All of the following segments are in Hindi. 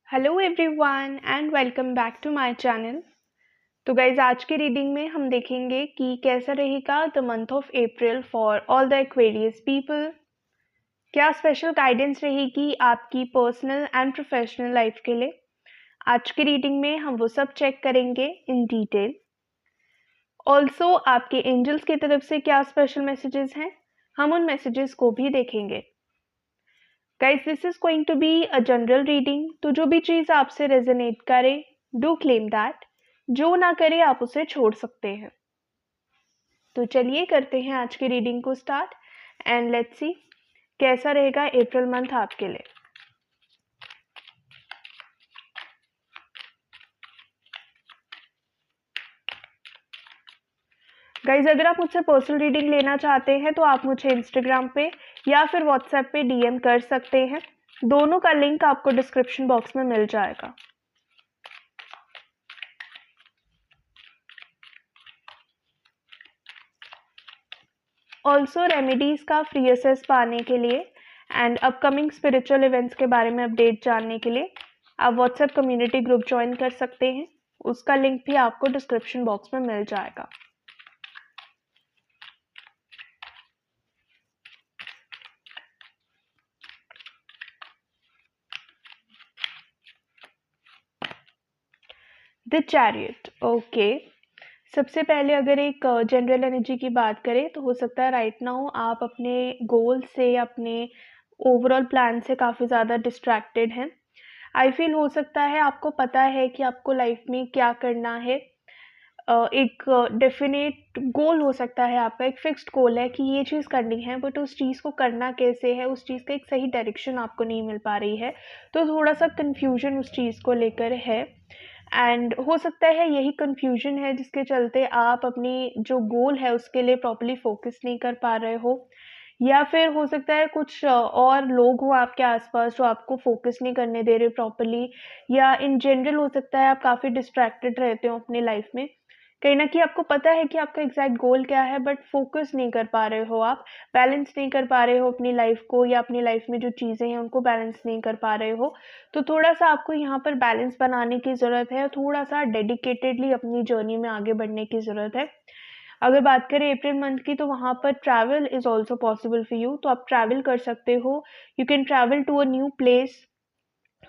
Hello everyone and welcome back to my channel. तो गाइज आज की रीडिंग में हम देखेंगे कि कैसा रहेगा the month of April for all the Aquarius people. क्या स्पेशल गाइडेंस रहेगी आपकी पर्सनल एंड प्रोफेशनल लाइफ के लिए। आज की रीडिंग में हम वो सब चेक करेंगे इन डिटेल। ऑल्सो आपके एंजल्स की तरफ से क्या स्पेशल मैसेजेस हैं, हम उन मैसेजेस को भी देखेंगे। Guys this is going to be a general reading, तो जो भी चीज़ आपसे रेजोनेट करे डू क्लेम दैट, जो ना करे आप उसे छोड़ सकते हैं। तो चलिए करते हैं आज की रीडिंग को स्टार्ट एंड लेट्स सी कैसा रहेगा अप्रैल मंथ आपके लिए। गाइज अगर आप मुझसे पर्सनल रीडिंग लेना चाहते हैं तो आप मुझे इंस्टाग्राम पे या फिर व्हाट्सएप पे डीएम कर सकते हैं। दोनों का लिंक आपको डिस्क्रिप्शन बॉक्स में मिल जाएगा। ऑल्सो रेमेडीज का फ्री एक्सेस पाने के लिए एंड अपकमिंग स्पिरिचुअल इवेंट्स के बारे में अपडेट जानने के लिए आप व्हाट्सएप कम्युनिटी ग्रुप ज्वाइन कर सकते हैं। उसका लिंक भी आपको डिस्क्रिप्शन बॉक्स में मिल जाएगा। The chariot, okay. सबसे पहले अगर एक जनरल एनर्जी की बात करें तो हो सकता है राइट नाउ आप अपने गोल से, अपने ओवरऑल प्लान से काफ़ी ज़्यादा डिस्ट्रैक्टेड हैं। आई फील हो सकता है आपको पता है कि आपको लाइफ में क्या करना है। एक डेफिनेट गोल हो सकता है आपका, एक फिक्स्ड गोल है कि ये चीज़ करनी है, बट उस चीज़ को करना कैसे है, उस चीज़ का एक सही डायरेक्शन आपको नहीं मिल पा रही है। तो थोड़ा सा कन्फ्यूजन उस चीज़ को लेकर है एंड हो सकता है यही कन्फ्यूजन है जिसके चलते आप अपनी जो गोल है उसके लिए प्रॉपर्ली फोकस नहीं कर पा रहे हो, या फिर हो सकता है कुछ और लोग हो आपके आसपास जो आपको फोकस नहीं करने दे रहे प्रॉपर्ली, या इन जनरल हो सकता है आप काफ़ी डिस्ट्रैक्टेड रहते हो अपनी लाइफ में। कहीं न कहीं आपको पता है कि आपका एग्ज़ैक्ट गोल क्या है, बट फ़ोकस नहीं कर पा रहे हो आप, बैलेंस नहीं कर पा रहे हो अपनी लाइफ़ को, या अपनी लाइफ़ में जो चीज़ें हैं उनको बैलेंस नहीं कर पा रहे हो। तो थोड़ा-सा आपको यहाँ पर बैलेंस बनाने की ज़रूरत है, थोड़ा-सा डेडिकेटेडली अपनी जर्नी में आगे बढ़ने की ज़रूरत है। अगर बात करें अप्रैल मंथ की तो वहाँ पर travel is also possible for you, तो आप ट्रैवल कर सकते हो। You can travel to a new place,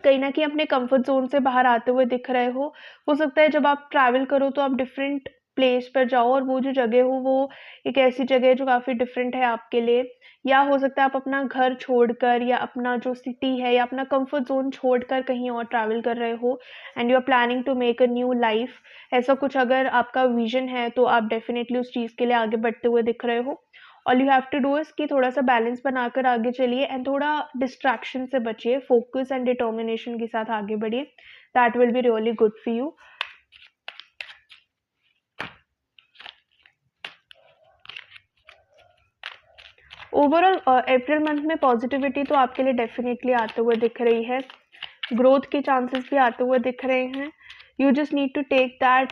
कहीं न कहीं अपने कंफर्ट ज़ोन से बाहर आते हुए दिख रहे हो। हो सकता है जब आप ट्रैवल करो तो आप डिफरेंट प्लेस पर जाओ और वो जो जगह हो वो एक ऐसी जगह है जो काफ़ी डिफरेंट है आपके लिए। या हो सकता है आप अपना घर छोड़कर या अपना जो सिटी है या अपना कंफर्ट ज़ोन छोड़कर कहीं और ट्रैवल कर रहे हो and you are planning to make a new life. ऐसा कुछ अगर आपका विज़न है तो आप डेफ़िनेटली उस चीज़ के लिए आगे बढ़ते हुए दिख रहे हो। All you have to do is कि थोड़ा-सा बैलेंस बनाकर आगे चलिए एंड थोड़ा डिस्ट्रैक्शन से बचिए, फोकस एंड डिटर्मिनेशन के साथ आगे बढ़िए। That will be really good for you. Overall April month में पॉजिटिविटी तो आपके लिए डेफिनेटली आते हुए दिख रही है, ग्रोथ के चांसेस भी आते हुए दिख रहे हैं। You just need to take that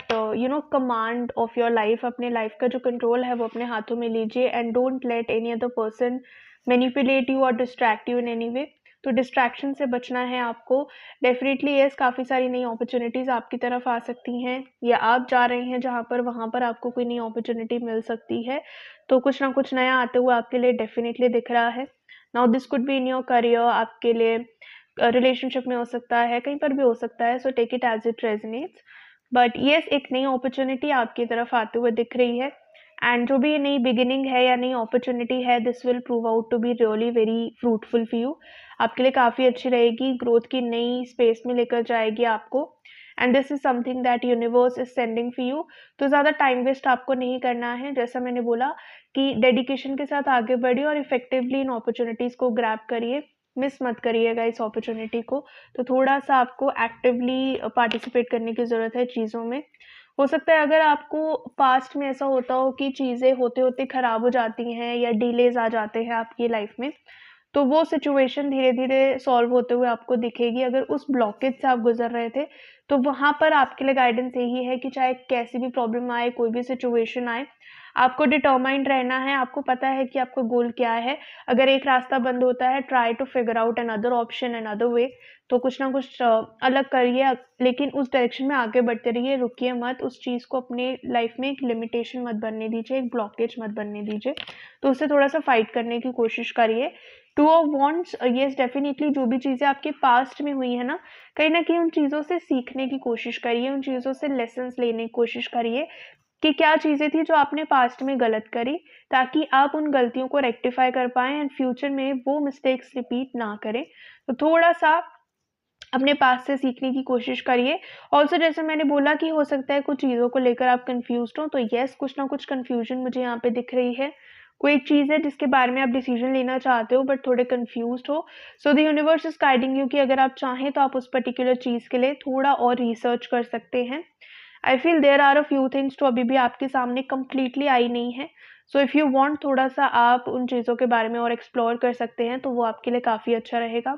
command of your life. अपने लाइफ का जो कंट्रोल है वो अपने हाथों में लीजिए and don't let any other person manipulate you और distract you in any way. तो डिस्ट्रैक्शन से बचना है आपको। डेफिनेटली यस, काफ़ी सारी नई अपॉर्चुनिटीज़ आपकी तरफ आ सकती हैं, या आप जा रहे हैं जहाँ पर वहाँ पर आपको कोई नई अपॉर्चुनिटी मिल सकती है। तो कुछ ना कुछ नया आते हुए आपके लिए डेफिनेटली दिख रहा है। Now this could be in your career, आपके लिए रिलेशनशिप में हो सकता है, कहीं पर भी हो सकता है। So take it as it resonates. But yes, एक नई अपॉर्चुनिटी आपकी तरफ आते हुए दिख रही है एंड जो भी ये नई बिगिनिंग है या नई अपॉर्चुनिटी है, this will prove out to be really very fruitful for you. आपके लिए काफ़ी अच्छी रहेगी, ग्रोथ की नई स्पेस में लेकर जाएगी आपको and this is something that universe is sending for you. तो ज़्यादा टाइम वेस्ट आपको नहीं करना है। जैसा मैंने बोला कि डेडिकेशन के साथ आगे बढ़िए और इफेक्टिवली इन अपॉर्चुनिटीज़ को ग्रैब करिए, मिस मत करिएगा इस अपॉर्चुनिटी को। तो थोड़ा-सा आपको एक्टिवली पार्टिसिपेट करने की ज़रूरत है चीज़ों में। हो सकता है अगर आपको पास्ट में ऐसा होता हो कि चीज़ें होते-होते ख़राब हो जाती हैं या डिलेज़ आ जाते हैं आपकी लाइफ़ में, तो वो सिचुएशन धीरे-धीरे सॉल्व होते हुए आपको दिखेगी। अगर उस ब्लॉकेज से आप गुज़र रहे थे, तो वहाँ पर आपके लिए गाइडेंस यही है कि चाहे कैसी भी प्रॉब्लम आए, कोई भी सिचुएशन आए, आपको डिटरमाइंड रहना है, आपको पता है कि आपका गोल क्या है। अगर एक रास्ता बंद होता है, try to figure out another option, another way. तो कुछ ना कुछ अलग करिए, लेकिन उस डायरेक्शन में आगे बढ़ते रहिए, रुकिए मत। उस चीज़ को अपने लाइफ में एक लिमिटेशन मत बनने दीजिए, एक ब्लॉकेज मत बनने दीजिए। तो उससे थोड़ा सा फाइट करने की कोशिश करिए। Two of wands, yes definitely जो भी चीज़ें आपके पास्ट में हुई है ना कहीं उन चीज़ों से सीखने की कोशिश करिए, उन चीज़ों से लेसन्स लेने की कोशिश करिए कि क्या चीज़ें थी जो आपने पास्ट में गलत करी, ताकि आप उन गलतियों को रेक्टिफाई कर पाएँ एंड फ्यूचर में वो मिस्टेक्स रिपीट ना करें। तो थोड़ा-सा अपने पास से सीखने की कोशिश करिए। ऑल्सो जैसे मैंने बोला कि हो सकता है कुछ चीज़ों को लेकर आप कन्फ्यूज़्ड हो, तो येस कुछ ना कुछ कन्फ्यूज़न मुझे यहाँ पे दिख रही है। कोई एक चीज़ है जिसके बारे में आप डिसीज़न लेना चाहते हो बट थोड़े कन्फ्यूज़्ड हो। So the universe is guiding you कि अगर आप चाहें तो आप उस पर्टिकुलर चीज़ के लिए थोड़ा और रिसर्च कर सकते हैं। I feel there are a few things जो अभी भी आपके सामने कंप्लीटली आई नहीं है। सो इफ़ यू वांट थोड़ा-सा आप उन चीज़ों के बारे में और एक्सप्लोर कर सकते हैं, तो वो आपके लिए काफ़ी अच्छा रहेगा।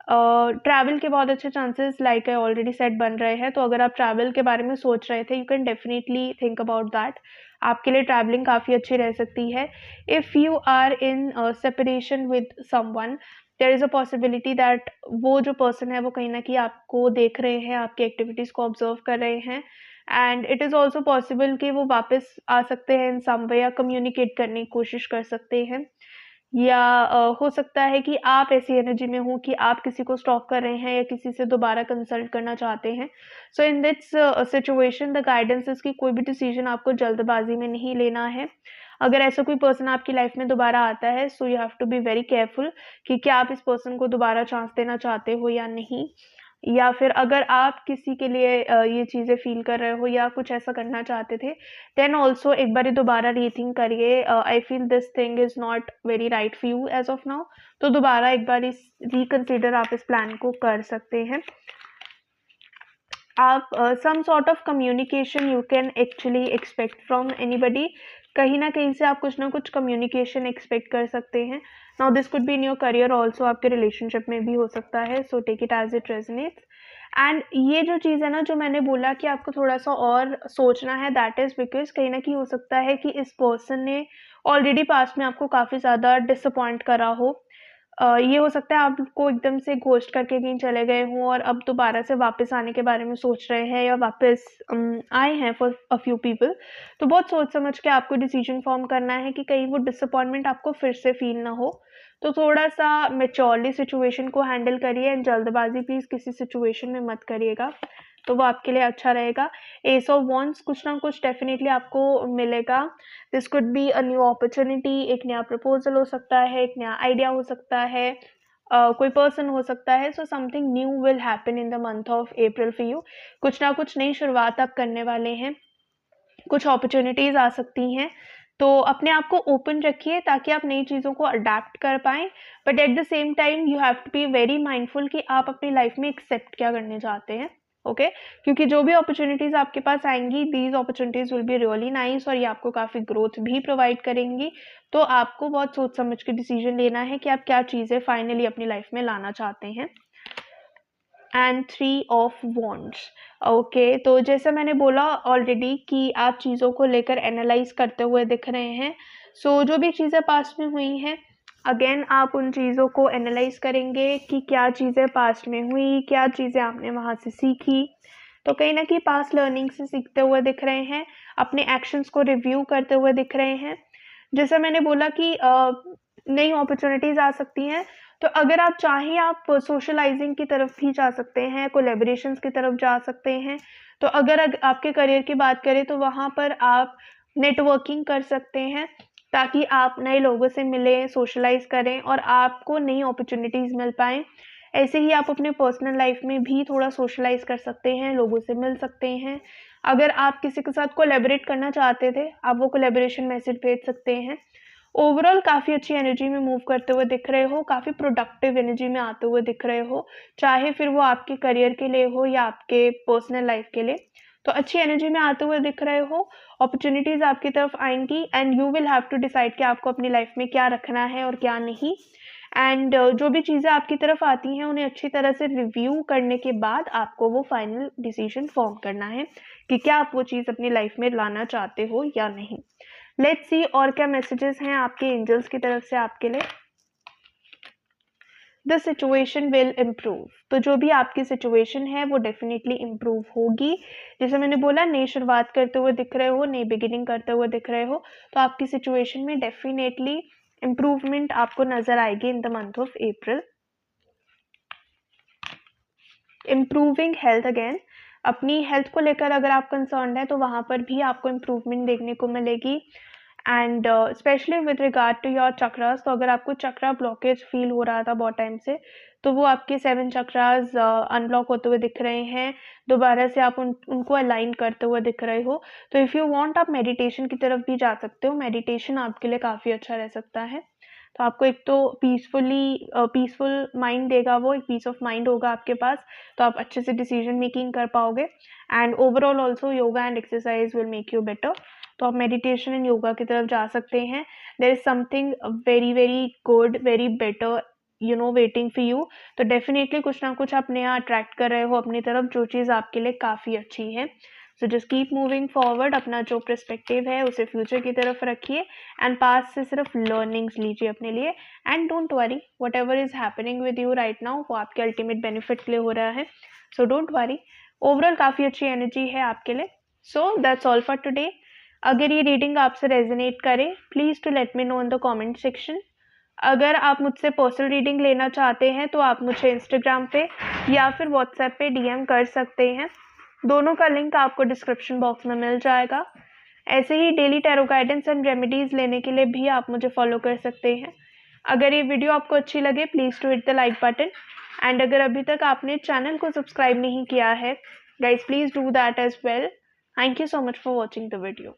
ट्रैवल के बहुत अच्छे chances like I already said बन रहे हैं, तो अगर आप ट्रैवल के बारे में सोच रहे थे, you can definitely think about that. आपके लिए ट्रैवलिंग काफ़ी अच्छी रह सकती है। If you are in separation with someone, there is a possibility that वो जो पर्सन है वो कहीं न कहीं आपको देख रहे हैं, आपकी एक्टिविटीज़ को ऑब्ज़र्व कर रहे हैं and it is also possible कि वो वापस आ सकते हैं इन सम वे या कम्युनिकेट करने की कोशिश कर सकते हैं। या हो सकता है कि आप ऐसी एनर्जी में हो कि आप किसी को स्टॉक कर रहे हैं या किसी से दोबारा कंसल्ट करना चाहते हैं। So in this situation the guidance is कि कोई भी डिसीजन आपको जल्दबाजी में नहीं लेना है। अगर ऐसा कोई पर्सन आपकी लाइफ में दोबारा आता है, so you have to be very careful कि क्या आप इस पर्सन को दोबारा चांस देना चाहते हो या नहीं। या फिर अगर आप किसी के लिए ये चीज़ें फ़ील कर रहे हो या कुछ ऐसा करना चाहते थे, देन ऑल्सो एक बारी दोबारा रीथिंक करिए। I feel this thing is not very right for you as of now. तो दोबारा एक बार इस रिकंसिडर आप इस प्लान को कर सकते हैं। आप some sort of communication you can actually expect from anybody. कहीं न कहीं से आप कुछ ना कुछ कम्युनिकेशन एक्सपेक्ट कर सकते हैं। Now this could be in your career also, आपके रिलेशनशिप में भी हो सकता है, so take it as it resonates. And ये जो चीज़ है ना जो मैंने बोला कि आपको थोड़ा-सा और सोचना है, दैट इज़ बिकॉज़ कहीं न कहीं हो सकता है कि इस पर्सन ने ऑलरेडी पास्ट में आपको काफ़ी ज़्यादा डिसअपॉइंट करा हो। ये हो सकता है आपको एकदम से घोस्ट करके कहीं चले गए हों और अब दोबारा से वापस आने के बारे में सोच रहे हैं या वापस आए हैं फॉर अ फ्यू पीपल। तो बहुत सोच समझ के आपको डिसीजन फॉर्म करना है कि कहीं वो डिसअपॉइंटमेंट आपको फिर से फ़ील ना हो। तो थोड़ा-सा मैच्योरली सिचुएशन को हैंडल करिए एंड जल्दबाज़ी प्लीज़ किसी सिचुएशन में मत करिएगा, तो वो आपके लिए अच्छा रहेगा। एस ऑफ वांड्स कुछ ना कुछ डेफ़िनिटली आपको मिलेगा। This could be a new opportunity, एक नया प्रपोज़ल हो सकता है, एक नया आइडिया हो सकता है, कोई पर्सन हो सकता है। So something new will happen in the month of April for you. कुछ ना कुछ नई शुरुआत आप करने वाले हैं, कुछ अपॉर्च्युनिटीज़ आ सकती हैं। तो अपने आप को ओपन रखिए ताकि आप नई चीज़ों को अडैप्ट कर पाएँ, but at the same time you have to be very mindful कि आप अपनी लाइफ़ में एक्सेप्ट क्या करने चाहते हैं, ओके? क्योंकि जो भी अपॉर्च्युनिटीज़ आपके पास आएँगी, these opportunities will be really nice और ये आपको काफ़ी ग्रोथ भी प्रोवाइड करेंगी। तो आपको बहुत सोच समझ के डिसीज़न लेना है कि आप क्या चीज़ें फाइनली अपनी लाइफ़ में लाना चाहते हैं। And three of wands, okay. तो जैसा मैंने बोला ऑलरेडी कि आप चीज़ों को लेकर एनालाइज करते हुए दिख रहे हैं। सो जो भी चीज़ें पास्ट में हुई हैं, अगेन आप उन चीज़ों को एनालाइज करेंगे कि क्या चीज़ें पास्ट में हुई, क्या चीज़ें आपने वहाँ से सीखी। तो कहीं ना कहीं पास्ट लर्निंग से सीखते हुए दिख रहे हैं, अपने एक्शंस को रिव्यू करते हुए दिख रहे हैं। जैसा मैंने बोला कि नई अपॉर्चुनिटीज़ आ सकती हैं, तो अगर आप चाहें आप सोशलाइज़िंग की तरफ भी जा सकते हैं, कोलैबोरेशंस की तरफ जा सकते हैं। तो अगर आपके करियर की बात करें तो वहाँ पर आप नेटवर्किंग कर सकते हैं, ताकि आप नए लोगों से मिलें, सोशलाइज़ करें और आपको नई अपॉर्चुनिटीज़ मिल पाएँ। ऐसे ही आप अपने पर्सनल लाइफ़ में भी थोड़ा सोशलाइज़ कर सकते हैं, लोगों से मिल सकते हैं। अगर आप किसी के साथ कोलैबोरेट करना चाहते थे, आप वो कोलैबोरेशन मैसेज भेज सकते हैं। ओवरऑल काफ़ी अच्छी एनर्जी में मूव करते हुए दिख रहे हो, काफ़ी प्रोडक्टिव एनर्जी में आते हुए दिख रहे हो, चाहे फिर वो आपके करियर के लिए हो या आपके पर्सनल लाइफ के लिए। तो अच्छी एनर्जी में आते हुए दिख रहे हो, अपॉर्च्युनिटीज़ आपकी तरफ आएँगी and you will have to decide कि आपको अपनी लाइफ में क्या रखना है और क्या नहीं। एंड जो भी चीज़ें आपकी तरफ आती हैं, उन्हें अच्छी तरह से रिव्यू करने के बाद आपको वो फाइनल डिसीजन फॉर्म करना है कि क्या आप वो चीज़ अपनी लाइफ में लाना चाहते हो या नहीं। लेट्स सी और क्या मैसेजेस हैं आपके एंजल्स की तरफ से आपके लिए। द सिचुएशन विल इम्प्रूव, तो जो भी आपकी सिचुएशन है वो डेफिनेटली इम्प्रूव होगी। जैसे मैंने बोला, नई शुरुआत करते हुए दिख रहे हो, नई बिगिनिंग करते हुए दिख रहे हो, तो आपकी सिचुएशन में डेफिनेटली इम्प्रूवमेंट आपको नजर आएगी in the month of April. Improving health again, अपनी हेल्थ को लेकर अगर आप कंसर्न है तो वहाँ पर भी आपको इम्प्रूवमेंट देखने को मिलेगी। And specially with regard to your chakras, तो अगर आपको चक्रा ब्लॉकेज फील हो रहा था बहुत टाइम से, तो वो आपके 7 चक्रास अनब्लॉक होते हुए दिख रहे हैं, दोबारा से आप उनको अलाइन करते हुए दिख रहे हो। तो इफ़ यू वांट आप मेडिटेशन की तरफ भी जा सकते हो, मेडिटेशन आपके लिए काफ़ी अच्छा रह सकता है। तो आपको एक तो पीसफुल माइंड देगा, वो एक पीस ऑफ माइंड होगा आपके पास, तो आप अच्छे से डिसीजन मेकिंग कर पाओगे। And overall also yoga and exercise will make you better, तो आप मेडिटेशन एंड योगा की तरफ जा सकते हैं। There is something very very good, very better waiting for you. तो डेफिनेटली कुछ ना कुछ आप नया अट्रैक्ट कर रहे हो अपनी तरफ, जो चीज़ आपके लिए काफ़ी अच्छी है। So just keep moving forward, अपना जो पर्सपेक्टिव है उसे फ्यूचर की तरफ रखिए एंड पास्ट से सिर्फ लर्निंग्स लीजिए अपने लिए। And don't worry, what ever is happening with you right now वो आपके अल्टीमेट बेनिफिट के लिए हो रहा है, सो डोंट वरी। ओवरऑल काफ़ी अच्छी एनर्जी है आपके लिए। So that's all for today. अगर ये रीडिंग आपसे रेजोनेट करे, please to let me know in the comment section. अगर आप मुझसे पर्सनल रीडिंग लेना चाहते हैं तो आप मुझे इंस्टाग्राम पे या फिर व्हाट्सएप पे डीएम कर सकते हैं, दोनों का लिंक आपको डिस्क्रिप्शन बॉक्स में मिल जाएगा। ऐसे ही daily tarot guidance and remedies लेने के लिए भी आप मुझे फॉलो कर सकते हैं। अगर ये वीडियो आपको अच्छी लगे, please to hit the like button. And अगर अभी तक आपने चैनल को सब्सक्राइब नहीं किया है, guys please do that as well. Thank you so much for watching the video.